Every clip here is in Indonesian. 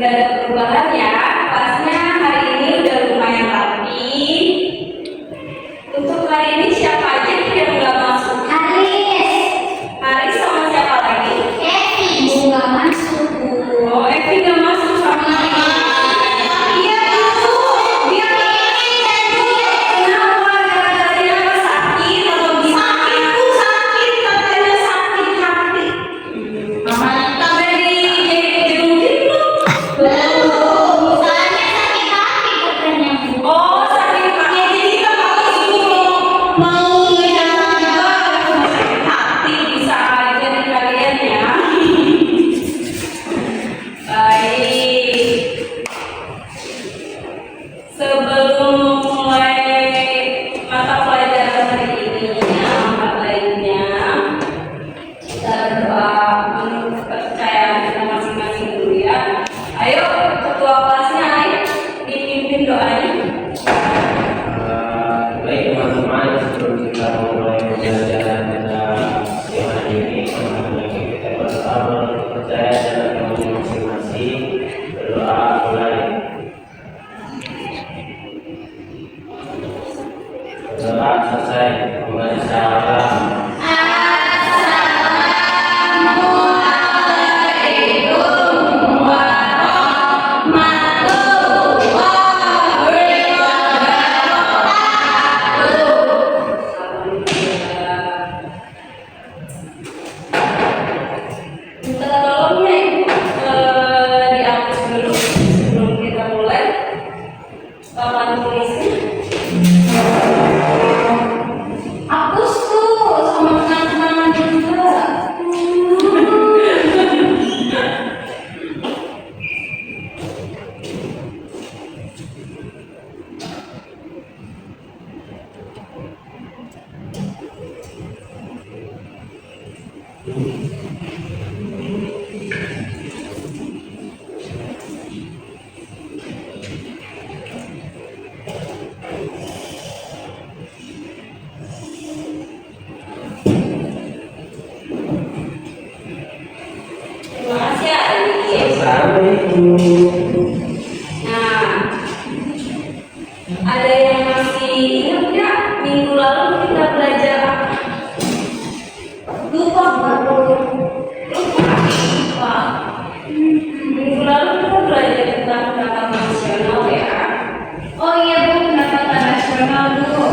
Nggak ada perubahan ya. Kelasnya hari ini udah lumayan rapi. Untuk hari ini siapa aja nih yang nggak masuk? Haris sama siapa lagi? Nggak masuk. Oh, Evi nggak masuk sama iya itu dia kenapa gara-gara dia apa sakit atau gimana? Sakit katanya sakit hati. Sampai dijengukin belum? Soalnya sakit hati katanya. Oh, sakit hati. Jadi kalau ibu mau ngejenguk juga cuma sakit hati bisa aja nih kalian ya. Baik. Sebelum mulai mata pelajaran hari ini, empat lainnya, kita berdoa menurut kepercayaan kita masing-masing dulu ya. Ayo, ketua kelasnya, ayo dipimpin doanya. Baik teman-teman, sebelum kita mulai pembelajaran kita siang hari ini, kita bersama percaya dalam kamu masing-masing berdoa mulai. Berdoa selesai, kembali salam. Minta tolongnya ibu dihapus dulu sebelum kita mulai papan tulisnya. Hapus tuh sama teman-teman juga. Terima kasih ya Adi. Assalamualaikum. Nah, ada yang masih ingat nggak minggu lalu kita belajar apa? Lupa baru. Lupa. Minggu lalu kita belajar tentang pendapatan nasional ya. Oh iya Bu, pendapatan nasional dulu.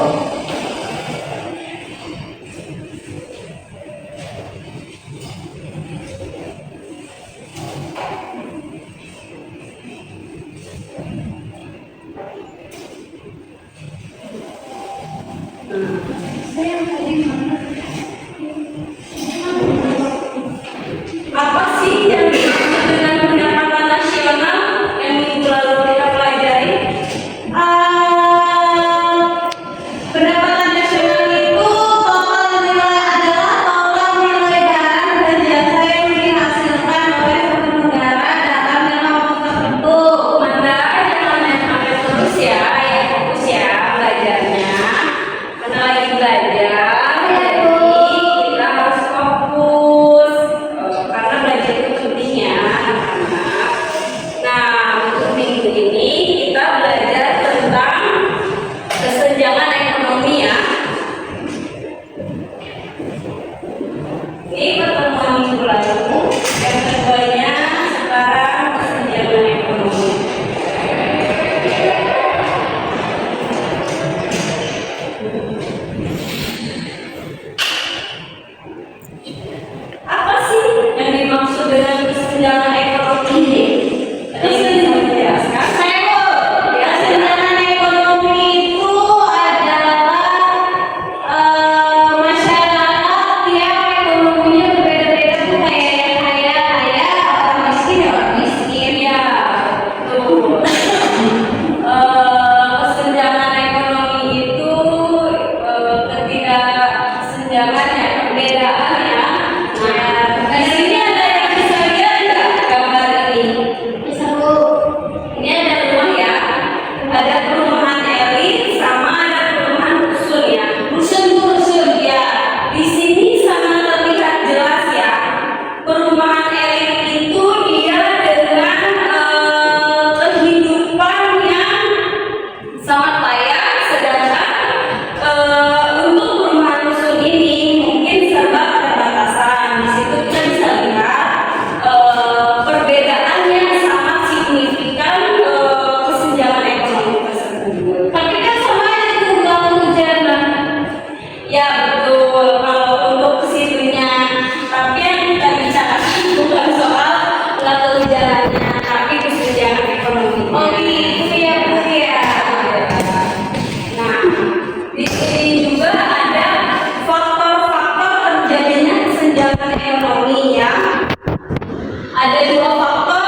Ada dua faktor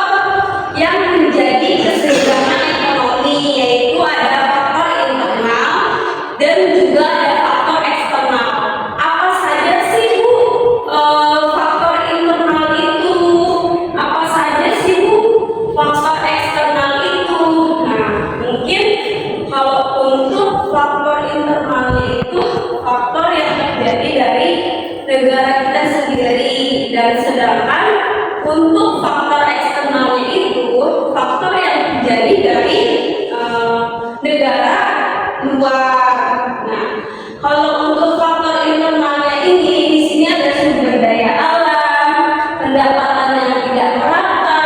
yang menjadi kesenjangan ekonomi, yaitu ada faktor internal dan juga ada faktor eksternal. Apa saja sih Bu faktor internal itu? Apa saja sih Bu faktor eksternal itu? Nah, mungkin kalau untuk faktor internalnya itu faktor yang terjadi dari negara kita sendiri, dan sedangkan untuk faktor eksternalnya itu faktor yang terjadi dari negara luar. Nah, kalau untuk faktor internalnya ini di sini ada sumber daya alam, pendapatan yang tidak merata,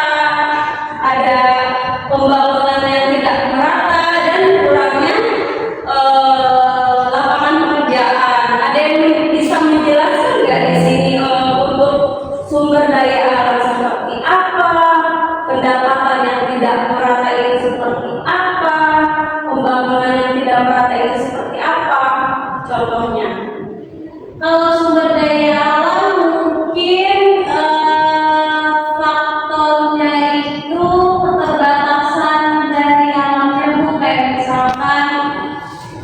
ada pembangunan yang tidak merata, dan kurangnya lapangan pekerjaan. Ada yang bisa menjelaskan nggak di sini untuk sumber daya alam seperti apa, pendapatan yang tidak merata itu seperti apa, pembangunan yang tidak merata itu seperti apa? Contohnya, Kalau sumber daya alam mungkin faktornya itu keterbatasan dari alamnya Bu, kayak misalkan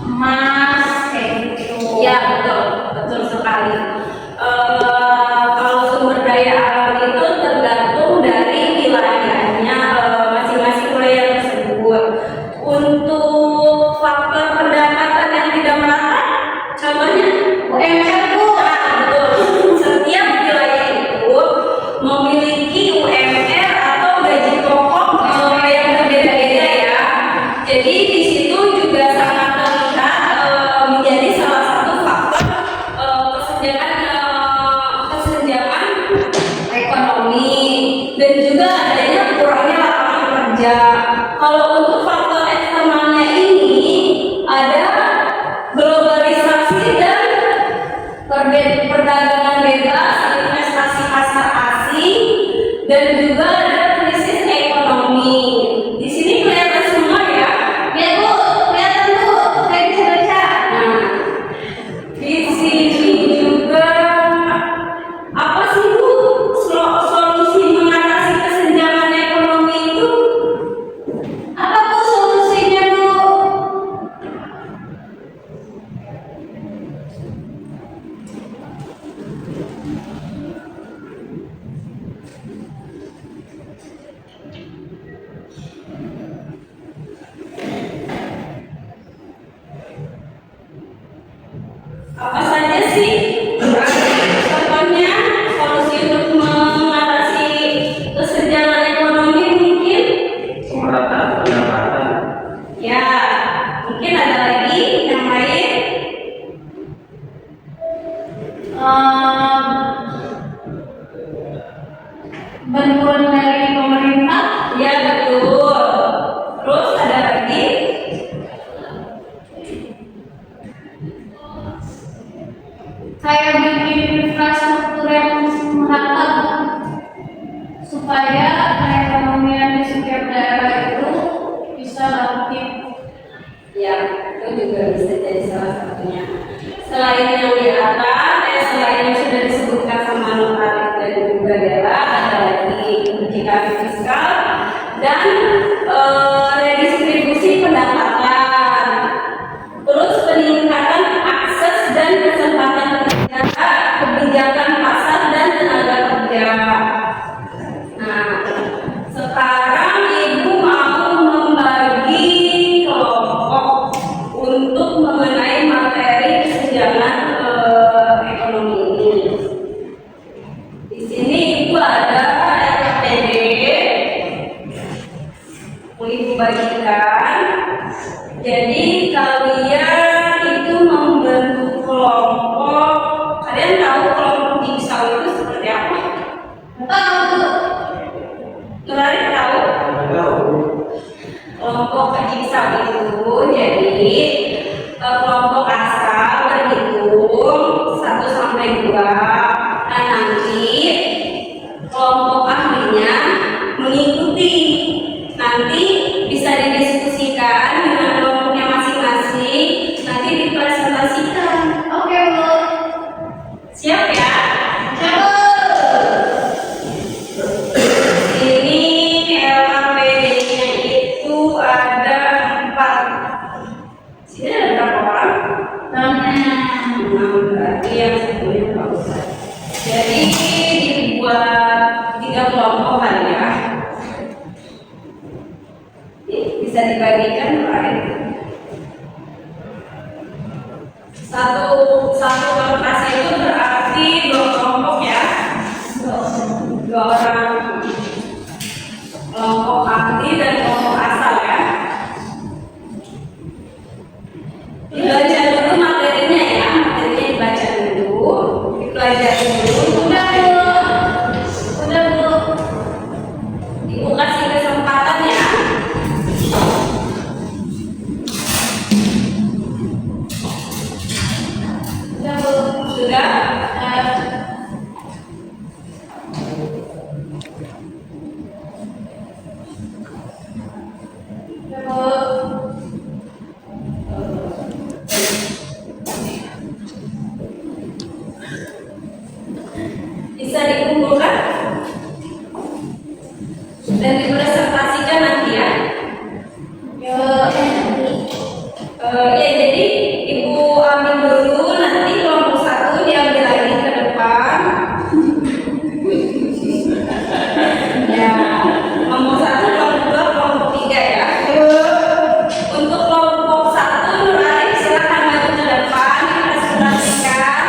emas kayak gitu. ya betul, betul sekali. Kalau sumber daya alam itu tergantung dari wilayahnya, masing-masing wilayah tersebut. Untuk faktor pendapatan yang tidak merata, contohnya UMR Bu. Nah, betul. Setiap wilayah itu memiliki UMR atau gaji pokok yang berbeda-beda ya. Jadi di situ juga sangat terlihat menjadi salah satu faktor kesenjangan ekonomi, dan juga adanya kurangnya lapangan kerja. Kalau untuk faktor eksternalnya ini ada globalisasi dan perdagangan bebas, investasi pasar asing, dan juga ada krisis ekonomi. Di sini kelihatan semua ya. Ya Bu, kelihatan Bu, saya bisa baca. Nah, di sini juga apa sih Bu solusi mengatasi kesenjangan ekonomi itu? Apa Bu solusinya Bu? Apa saja sih? Contohnya solusi untuk mengatasi kesenjangan ekonomi mungkin? Pemerataan pendapatan. Ya, mungkin ada lagi yang lain. Bantuan dari pemerintah. Ya betul. Terus ada lagi? Kayak bikin infrastruktur yang merata supaya perekonomian di setiap daerah itu bisa bangkit. Ya, itu juga bisa jadi salah satunya. Selain yang di atas, selain yang sudah disebutkan sama Notaris dan juga Dela, ada lagi kebijakan fiskal dan redistribusi pendapatan. Terus peningkatan akses dan kesempatan kerja, kebijakan pasar dan tenaga kerja. Nah, sekarang Ibu mau membagi kelompok untuk mengenai materi kesenjangan ekonomi ini. Di sini Ibu ada RPD, mau Ibu bagikan. Jadi kalian itu membentuk kelompok. Kalian tahu kelompok jigsaw itu seperti apa? Tahu. Notaris tahu? Kelompok jigsaw itu jadi kelompok asal berhitung 1 sampai 2. Nah, nanti kelompok ahlinya mengikuti. Nanti bisa didiskusikan dengan kelompoknya masing-masing. Nanti dipresentasikan. Oke Bu. Siap ya? Siap Bu. kelompok kali ya. Bisa dibagikan Pak. Satu kelas itu berarti 2 kelompok ya. 2 orang kelompok aktif dan kelompok asal ya. Dibaca dulu materinya ya, materinya dibaca dulu, dipelajari dulu. Udah Bu. Ibu kasih kesempatan ya. Udah Bu. Sudah? Udah Bu. Bisa dikumpulkan dan dipresentasikan nanti ya. Ya jadi ibu ambil dulu, nanti kelompok 1 diambil lagi ke depan. Ya, kelompok 1, kelompok 2, kelompok 3 ya. Untuk kelompok 1 Nur Arif silakan maju ke depan dipresentasikan.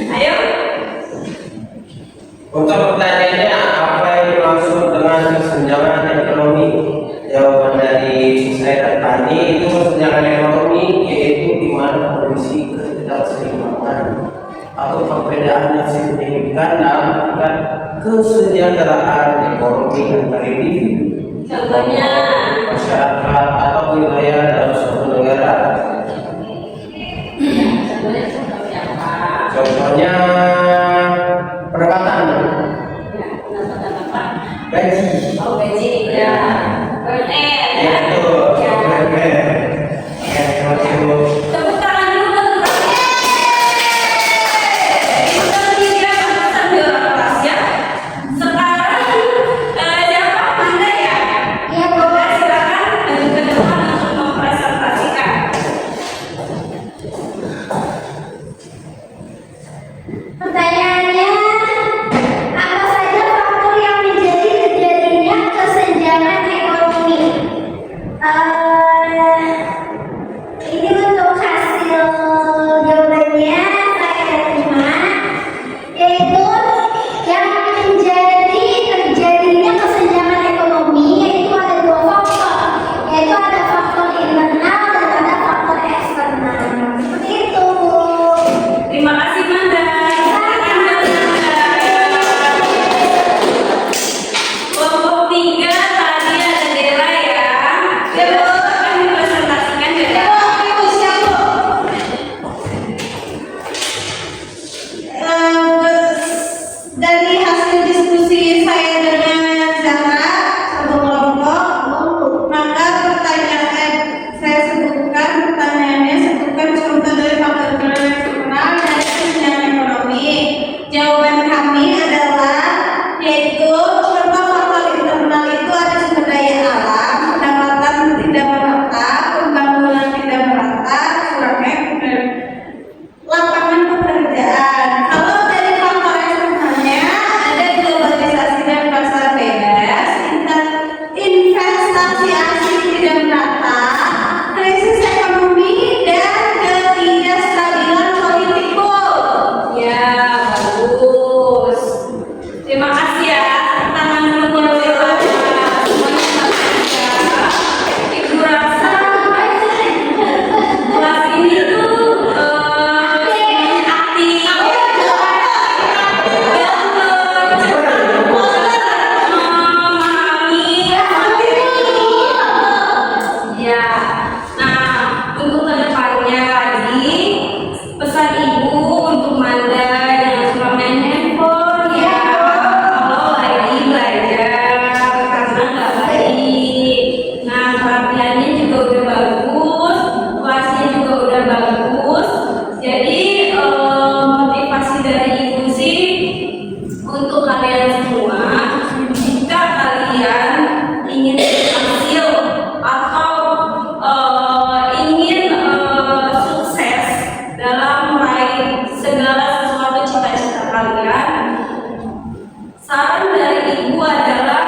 Ayo. Untuk pertanyaannya, apa yang dimaksud dengan kesenjangan ekonomi? Jawaban dari saya dan Tani, itu kesenjangan ekonomi yaitu di mana kondisi ketidakseimbangan atau perbedaan yang signifikan dalam tingkat kesejahteraan ekonomi antar individu, Contohnya, masyarakat atau wilayah dalam suatu negara. contohnya seperti apa? Contohnya pendapatan, Ya, pendapatan apa? gaji. Oh, gaji ya. UMR Ya, betul. ya. Ya, terima kasih, Bu. Tepuk tangan dulu untuk kita tiga peserta juara kelas ya. Sekarang siapa Anda ya? Iya Bu. Silakan maju ke depan untuk mempresentasikan. Pertanyaannya, apa saja faktor yang menjadi terjadinya kesenjangan ekonomi? Ini untuk hasil jawabannya saya terima, yaitu yang menjadi terjadinya kesenjangan ekonomi yaitu ada 2 faktor, yaitu ada faktor internal dan ada faktor eksternal. Seperti itu Bu. Terima kasih Manda. Kelompok 3 tadi ada Dela ya. Dela akan dipresentasikan ya. Dari hasil diskusi saya dengan Zahra satu kelompok, maka pertanyaannya sebutkan contoh dari faktor eksternal dan kesenjangan ekonomi. Jawaban kami adalah yaitu contoh faktor internal itu ada sumber daya alam, pendapatan tidak merata, pembangunan tidak merata, kurangnya lapangan pekerjaan. Kalau dari faktor eksternalnya ada globalisasi dan pasar bebas, investasi asing tidak merata, krisis ekonomi dan ketidakstabilan politik. Ya, bagus. Terima kasih ya. Tangan dulu buat Dela. Ibu rasa kelas ini tuh aktif. Ya, nah untuk kedepannya lagi pesan ibu untuk Manda jangan suka main handphone ya. Kalau lagi belajar karena nggak baik. Nah perhatiannya juga udah bagus, kelasnya juga udah bagus. Jadi motivasi dari ibu sih untuk kalian semua, jika kalian ingin berhasil atau ingin sukses dalam meraih segala sesuatu cita-cita kalian, Saran dari ibu adalah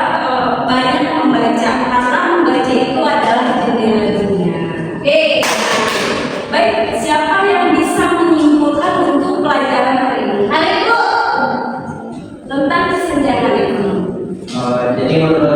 banyak membaca karena membaca itu adalah jendela dunia. Oke. Baik, siapa yang bisa menyimpulkan untuk pelajaran hari ini? Hari itu Tentang kesenjangan ekonomi. Jadi menurut